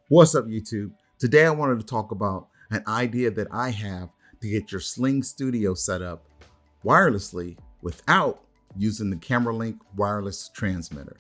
What's up, YouTube? Today I wanted to talk about an idea that I have to get your SlingStudio set up wirelessly without using the CameraLink wireless transmitter.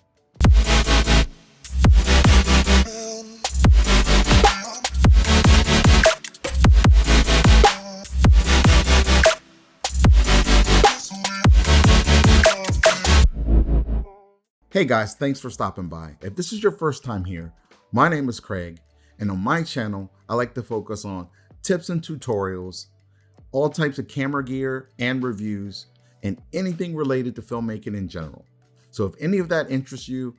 Hey guys, thanks for stopping by. If this is your first time here, my name is Craig, and on my channel, I like to focus on tips and tutorials, all types of camera gear and reviews, and anything related to filmmaking in general. So if any of that interests you,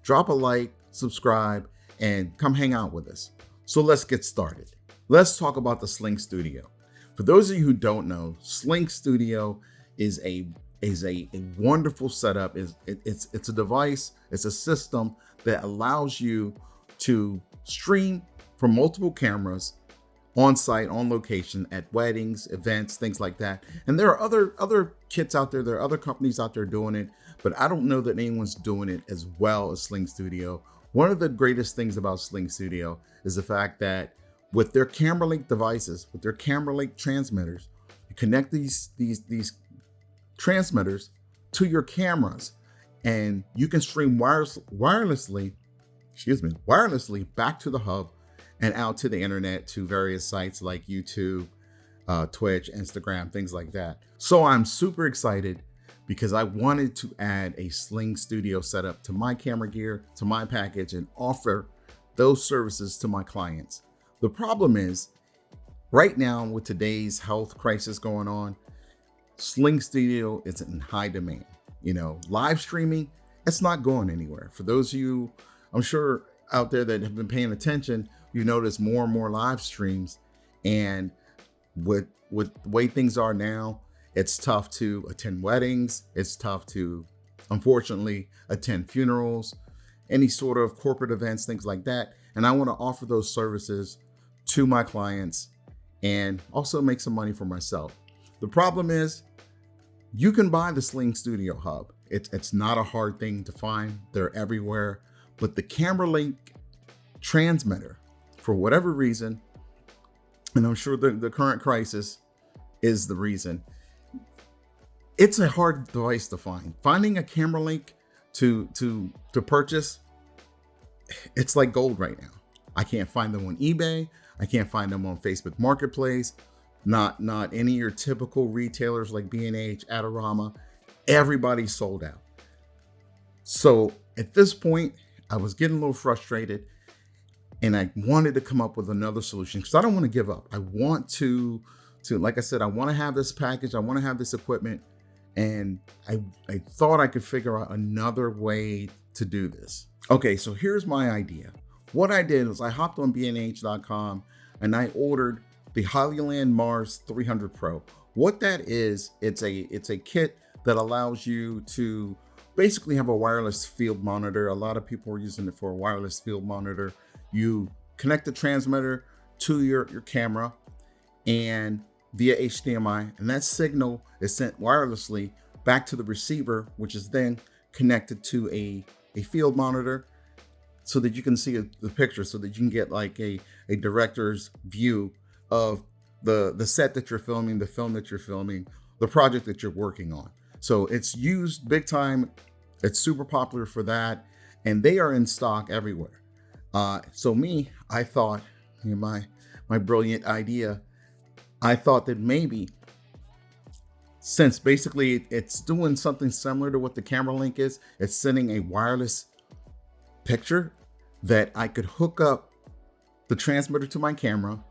drop a like, subscribe, and come hang out with us. So let's get started. Let's talk about the SlingStudio. For those of you who don't know, SlingStudio is a wonderful setup. It's a device, it's a system that allows you to stream from multiple cameras on site, on location, at weddings, events, things like that. And there are other kits out there, there are other companies out there doing it, but I don't know that anyone's doing it as well as SlingStudio. One of the greatest things about SlingStudio is the fact that with their CameraLink devices, with their CameraLink transmitters, you connect these transmitters to your cameras, and you can stream wirelessly back to the hub and out to the internet to various sites like YouTube, Twitch, Instagram, things like that. So I'm super excited because I wanted to add a SlingStudio setup to my camera gear, to my package, and offer those services to my clients. The problem is, right now with today's health crisis going on, SlingStudio is in high demand. You know, live streaming, it's not going anywhere. For those of you, I'm sure out there that have been paying attention, you notice more and more live streams. And with the way things are now, it's tough to attend weddings. It's tough to, unfortunately, attend funerals, any sort of corporate events, things like that. And I want to offer those services to my clients and also make some money for myself. The problem is, you can buy the SlingStudio hub. It's not a hard thing to find. They're everywhere. But the CameraLink transmitter, for whatever reason, and I'm sure the current crisis is the reason, it's a hard device to find. Finding a CameraLink to purchase, it's like gold right now. I can't find them on eBay. I can't find them on Facebook Marketplace. Not any of your typical retailers like B&H, Adorama. Everybody's sold out. So at this point, I was getting a little frustrated, and I wanted to come up with another solution because I don't want to give up. I want to, like I said, I want to have this package. I want to have this equipment, and I thought I could figure out another way to do this. Okay, so here's my idea. What I did was I hopped on bnh.com and I ordered the Hollyland Mars 300 Pro. What that is, it's a kit that allows you to basically have a wireless field monitor. A lot of people are using it for a wireless field monitor. You connect the transmitter to your camera and via HDMI, and that signal is sent wirelessly back to the receiver, which is then connected to a field monitor so that you can see the picture, so that you can get like a director's view of the set that you're filming, the film that you're filming, the project that you're working on. So it's used big time. It's super popular for that, and they are in stock everywhere. So I thought, my brilliant idea, I thought that maybe, since basically it's doing something similar to what the CameraLink is, it's sending a wireless picture, that I could hook up the transmitter to my camera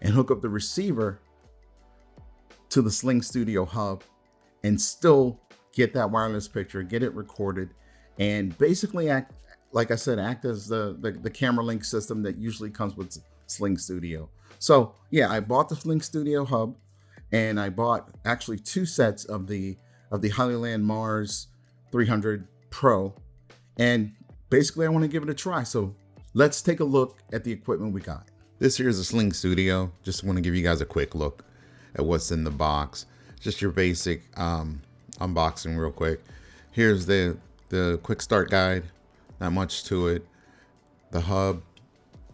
and hook up the receiver to the SlingStudio hub and still get that wireless picture, get it recorded, and basically act as the CameraLink system that usually comes with SlingStudio. So yeah, I bought the SlingStudio hub, and I bought actually 2 sets of the Hollyland Mars 300 Pro, and basically I want to give it a try. So let's take a look at the equipment we got. This here is a SlingStudio. Just want to give you guys a quick look at what's in the box. Just your basic unboxing real quick. Here's the quick start guide. Not much to it. The hub,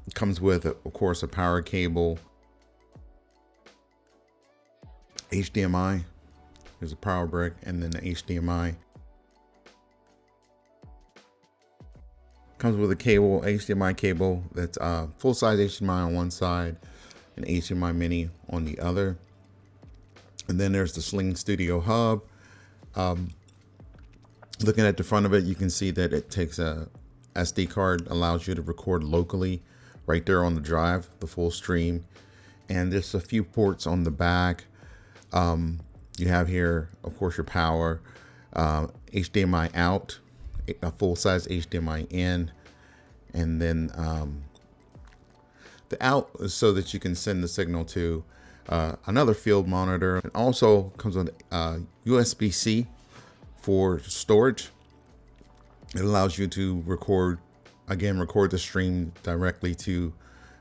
It comes with, of course, a power cable, HDMI. There's a power brick, and then the HDMI. Comes with a cable, HDMI cable that's full-size HDMI on one side and HDMI mini on the other. And then there's the SlingStudio hub. Looking at the front of it, you can see that it takes a SD card, allows you to record locally right there on the drive, the full stream. And there's a few ports on the back. You have here, of course, your power, HDMI out, a full-size HDMI in, and then the out is so that you can send the signal to another field monitor. It also comes with USB-C for storage. It allows you to record the stream directly to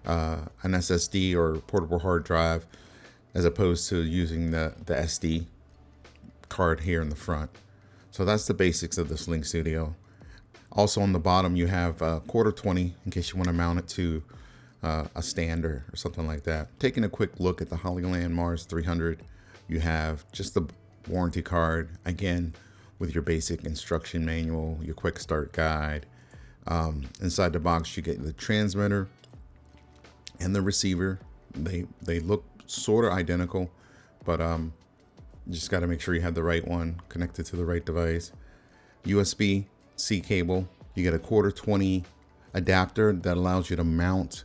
an SSD or portable hard drive, as opposed to using the SD card here in the front. So that's the basics of the SlingStudio. Also on the bottom, you have a quarter 20 in case you want to mount it to a stand or something like that. Taking a quick look at the Hollyland Mars 300, you have just the warranty card, again, with your basic instruction manual, your quick start guide. Inside the box, you get the transmitter and the receiver. They look sort of identical, but you just got to make sure you have the right one connected to the right device. USB-C cable. You get a quarter 20 adapter that allows you to mount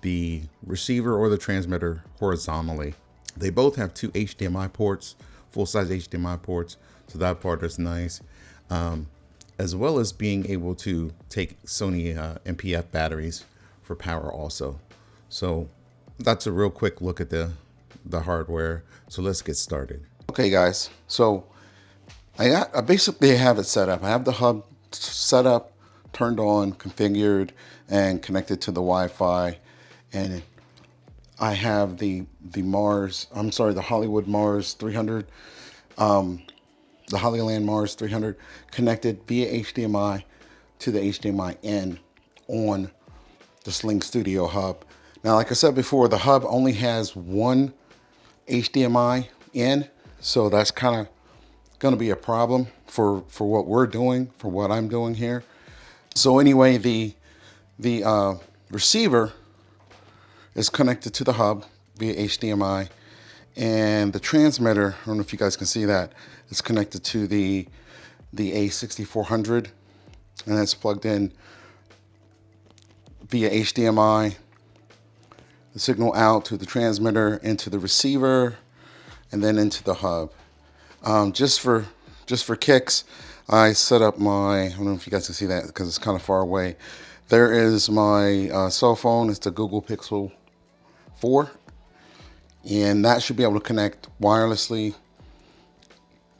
the receiver or the transmitter horizontally. They both have two HDMI ports, full-size HDMI ports, so that part is nice. As well as being able to take Sony MPF batteries for power also. So that's a real quick look at the hardware. So let's get started. Okay guys, so I basically have it set up. I have the hub set up, turned on, configured, and connected to the Wi-Fi. And I have the Hollywood Mars 300, the Hollyland Mars 300 connected via HDMI to the HDMI in on the SlingStudio hub. Now, like I said before, the hub only has one HDMI in, so that's kind of going to be a problem for what we're doing, for what I'm doing here. So anyway, the receiver is connected to the hub via HDMI, and the transmitter, I don't know if you guys can see that, is connected to the A6400, and that's plugged in via HDMI. The signal out to the transmitter, into the receiver, and then into the hub. Just for kicks, I set up my, I don't know if you guys can see that because it's kind of far away. There is my cell phone. It's the Google Pixel 4, and that should be able to connect wirelessly.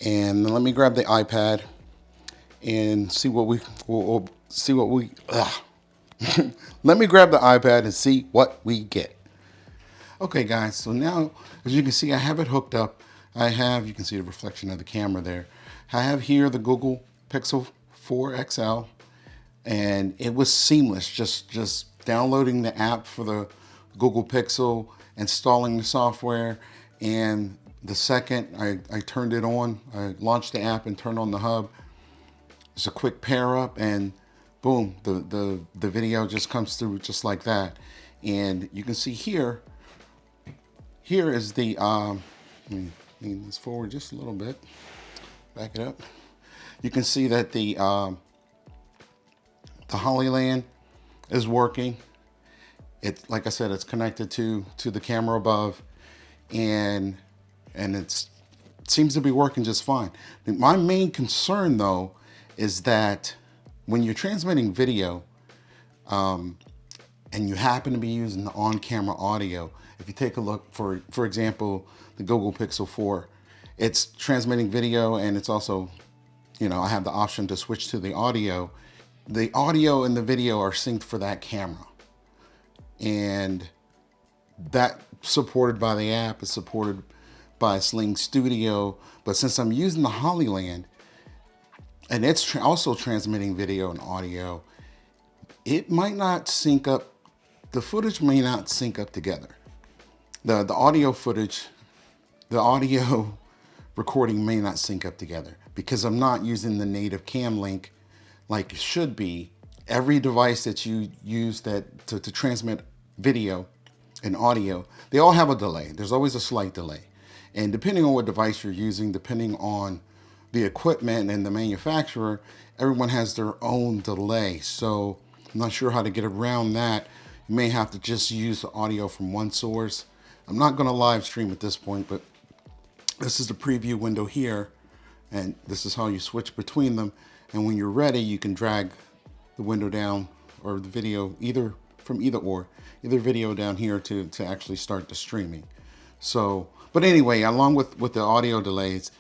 And let me grab the iPad and see what we let me grab the iPad and see what we get. Okay guys, so now as you can see, I have it hooked up. You can see the reflection of the camera there. I have here the Google Pixel 4 XL, and it was seamless, just downloading the app for the Google Pixel, installing the software, and the second I turned it on, I launched the app and turned on the hub. It's a quick pair up, and boom, the video just comes through just like that. And you can see here is the let me lean this forward just a little bit, back it up. You can see that the Hollyland is working. It, like I said, it's connected to the camera above, and it seems to be working just fine. My main concern though is that when you're transmitting video, and you happen to be using the on-camera audio, if you take a look, for example, the Google Pixel 4, it's transmitting video, and it's also, I have the option to switch to the audio. The audio and the video are synced for that camera, and that supported by the app, is supported by SlingStudio. But since I'm using the Hollyland, and it's also transmitting video and audio, it might not sync up the footage may not sync up together. The audio footage, the audio recording may not sync up together because I'm not using the native cam link like it should be. Every device that you use that to transmit video and audio, they all have a delay. There's always a slight delay. And depending on what device you're using, depending on the equipment and the manufacturer, everyone has their own delay. So I'm not sure how to get around that. You may have to just use the audio from one source. I'm not going to live stream at this point, but this is the preview window here, and this is how you switch between them. And when you're ready, you can drag the window down or the video either video down here to actually start the streaming. So, but anyway, along with the audio delays,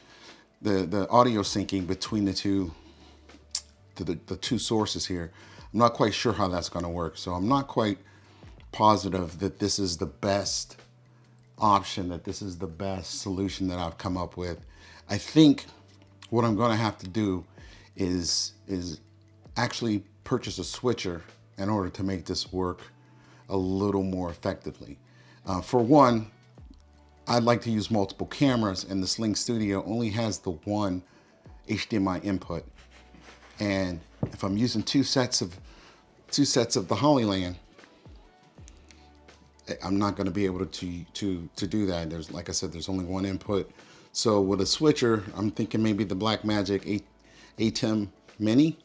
the audio syncing between the two sources here, I'm not quite sure how that's going to work. So I'm not quite positive that this is the best option, that this is the best solution that I've come up with. I think what I'm going to have to do is actually purchase a switcher in order to make this work a little more effectively. For one, I'd like to use multiple cameras, and the SlingStudio only has the one HDMI input. And if I'm using two sets of the Hollyland, I'm not going to be able to do that. There's, like I said, there's only one input. So with a switcher, I'm thinking maybe the Blackmagic ATEM Mini.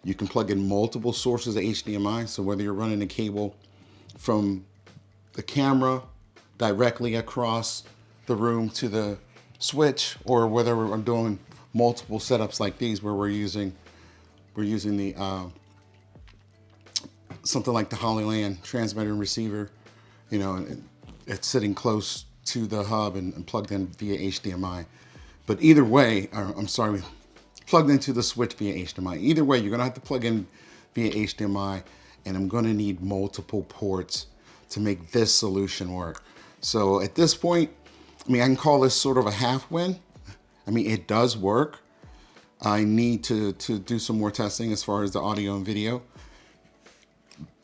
You can plug in multiple sources of HDMI. So whether you're running a cable from the camera directly across the room to the switch, or whether I'm doing multiple setups like these where we're using the something like the Hollyland transmitter and receiver, you know, it's sitting close to the hub and plugged in via HDMI. But either way, plugged into the switch via HDMI. Either way, you're gonna have to plug in via HDMI, and I'm gonna need multiple ports to make this solution work. So at this point, I mean, I can call this sort of a half win. I mean, it does work. I need to do some more testing as far as the audio and video,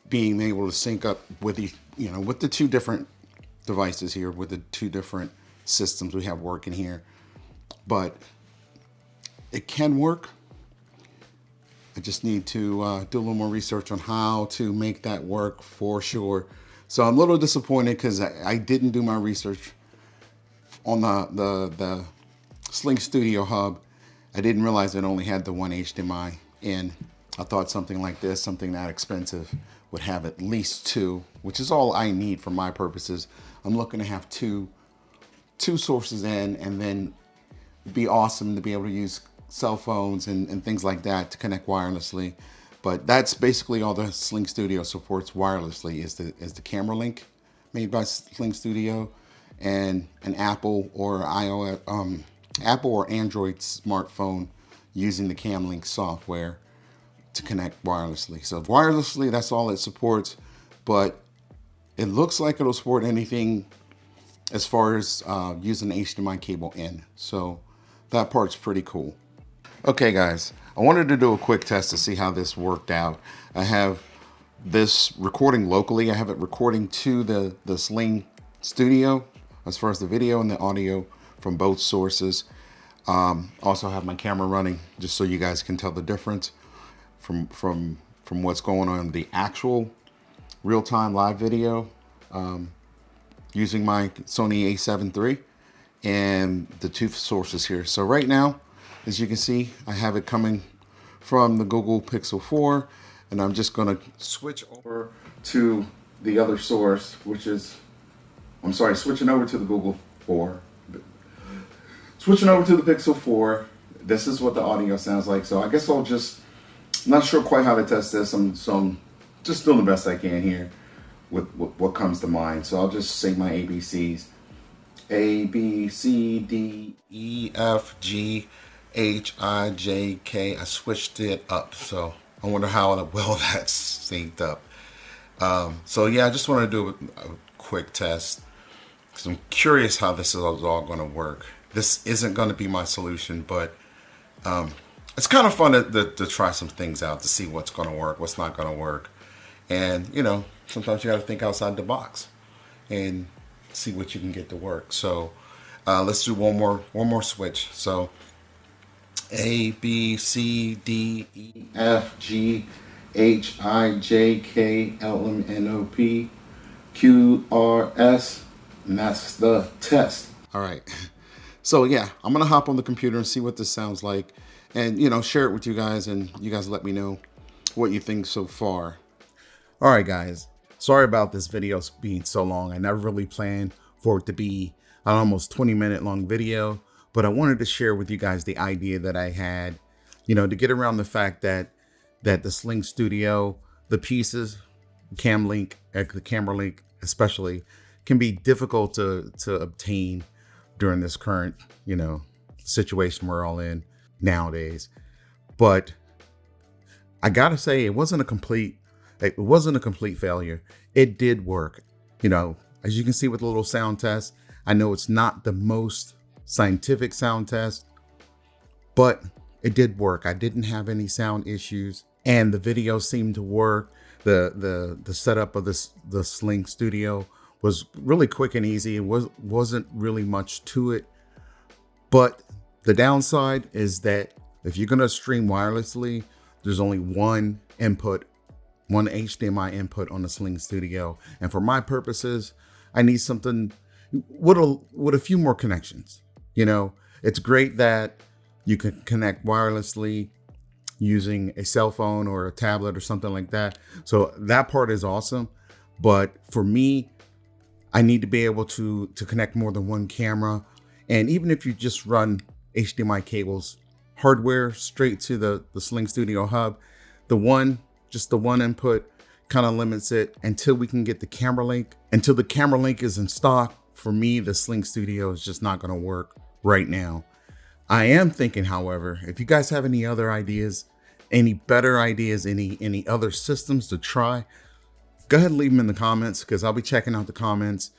being able to sync up with the two different devices here, with the two different systems we have working here. But it can work. I just need to do a little more research on how to make that work for sure. So I'm a little disappointed because I didn't do my research on the SlingStudio hub. I didn't realize it only had the one HDMI in. I thought something like this, something that expensive, would have at least two, which is all I need for my purposes. I'm looking to have two sources in, and then it'd be awesome to be able to use cell phones and things like that to connect wirelessly. But that's basically all the SlingStudio supports wirelessly is the camera link made by SlingStudio, and an Apple or Android smartphone using the CamLink software to connect wirelessly. So wirelessly, that's all it supports, but it looks like it'll support anything as far as using the HDMI cable in. So that part's pretty cool. Okay guys, I wanted to do a quick test to see how this worked out. I have this recording locally. I have it recording to the SlingStudio as far as the video and the audio from both sources. Also have my camera running just so you guys can tell the difference from what's going on in the actual real-time live video, using my Sony a7 III and the two sources here. So right now, as you can see, I have it coming from the Google Pixel 4, and I'm just gonna switch over to the other source, which is, switching over to the Google 4. Switching over to the Pixel 4, this is what the audio sounds like. So I guess I'm not sure quite how to test this. So I'm just doing the best I can here with what comes to mind. So I'll just say my ABCs. A, B, C, D, E, F, G, H, I, J, K. I switched it up. So I wonder how well that's synced up. So yeah, I just want to do a quick test because I'm curious how this is all going to work. This isn't going to be my solution, but it's kind of fun to try some things out to see what's going to work, what's not going to work. And, sometimes you got to think outside the box and see what you can get to work. So let's do one more switch. So A, B, C, D, E, F, G, H, I, J, K, L, M, N, O, P, Q, R, S, and that's the test. All right. So yeah, I'm gonna hop on the computer and see what this sounds like, and share it with you guys, and you guys let me know what you think so far. All right, guys. Sorry about this video being so long. I never really planned for it to be an almost 20-minute long video, but I wanted to share with you guys the idea that I had, to get around the fact that the SlingStudio, the pieces, the camera link especially, can be difficult to obtain during this current, situation we're all in nowadays. But I gotta say, it wasn't a complete failure. It did work. As you can see with the little sound test, I know it's not the most scientific sound test, but it did work. I didn't have any sound issues, and the video seemed to work. The setup of the SlingStudio was really quick and easy. It wasn't really much to it. But the downside is that if you're gonna stream wirelessly, there's only one HDMI input on the SlingStudio. And for my purposes, I need something with a few more connections. It's great that you can connect wirelessly using a cell phone or a tablet or something like that. So that part is awesome. But for me, I need to be able to connect more than one camera. And even if you just run HDMI cables, hardware straight to the SlingStudio hub, the one input kind of limits it until we can get the camera link. Until the camera link is in stock, for me, the SlingStudio is just not going to work right now. I am thinking, however, if you guys have any other ideas, any better ideas, any other systems to try, go ahead and leave them in the comments, because I'll be checking out the comments.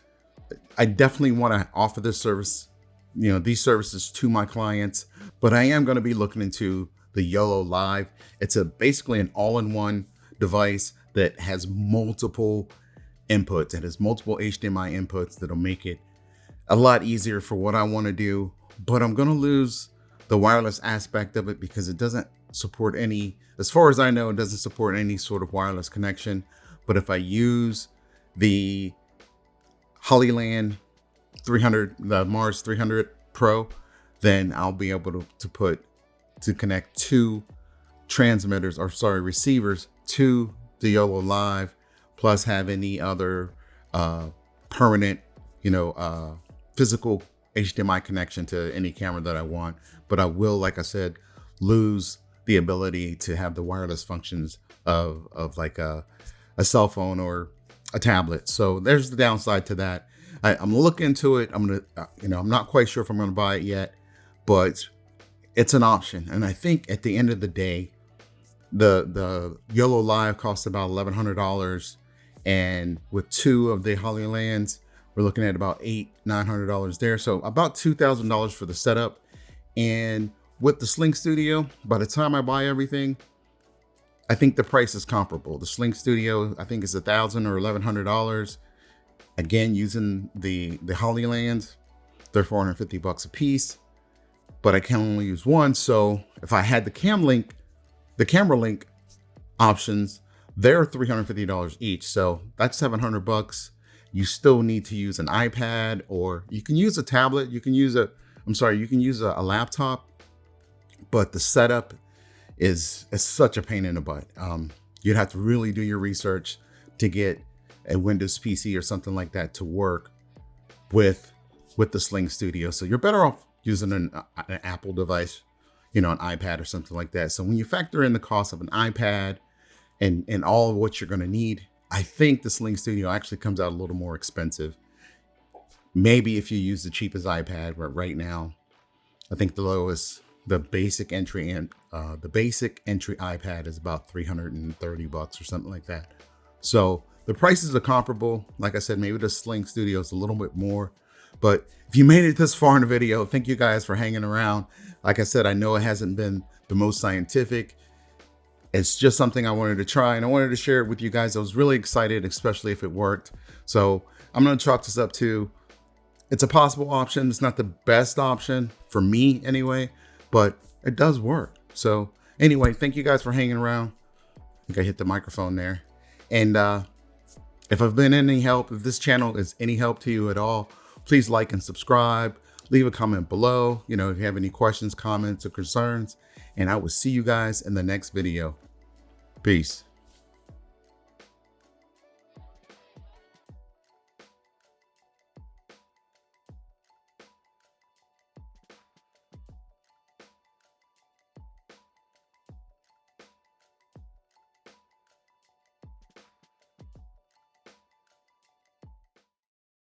I definitely want to offer this service, these services to my clients, but I am going to be looking into the YOLO Live. It's basically an all-in-one device that has multiple inputs. It has multiple HDMI inputs that'll make it a lot easier for what I want to do, but I'm going to lose the wireless aspect of it because it doesn't support any, as far as I know, it doesn't support any sort of wireless connection. But if I use the Hollyland 300, the Mars 300 Pro, then I'll be able to connect two receivers to the YOLO Live, plus have any other permanent, physical HDMI connection to any camera that I want. But I will, like I said, lose the ability to have the wireless functions of like a cell phone or a tablet. So there's the downside to that. I'm looking into it. I'm not quite sure if I'm gonna buy it yet, but it's an option. And I think at the end of the day, the YOLO Live costs about $1,100, and with two of the Hollylands, we're looking at about $900 there. So about $2,000 for the setup. And with the SlingStudio, by the time I buy everything, I think the price is comparable. The SlingStudio, I think, is $1,000 or $1,100. Again, using the Hollylands, they're $450 a piece, but I can only use one. So if I had the camera link options, they're $350 each. So that's $700. You still need to use an iPad, or you can use a tablet. You can use a laptop, but the setup is such a pain in the butt. You'd have to really do your research to get a Windows PC or something like that to work with the SlingStudio. So you're better off using an Apple device, an iPad or something like that. So when you factor in the cost of an iPad and all of what you're going to need, I think the SlingStudio actually comes out a little more expensive. Maybe if you use the cheapest iPad, but right now, I think the basic entry iPad is about $330 or something like that. So the prices are comparable. Like I said, maybe the SlingStudio is a little bit more, but if you made it this far in the video, thank you guys for hanging around. Like I said, I know it hasn't been the most scientific. It's just something I wanted to try, and I wanted to share it with you guys. I was really excited, especially if it worked. So I'm going to chalk this up to, it's a possible option. It's not the best option for me anyway, but it does work. So anyway, thank you guys for hanging around. I think I hit the microphone there. And if I've been any help, if this channel is any help to you at all, please like and subscribe. Leave a comment below, if you have any questions, comments, or concerns. And I will see you guys in the next video. Peace.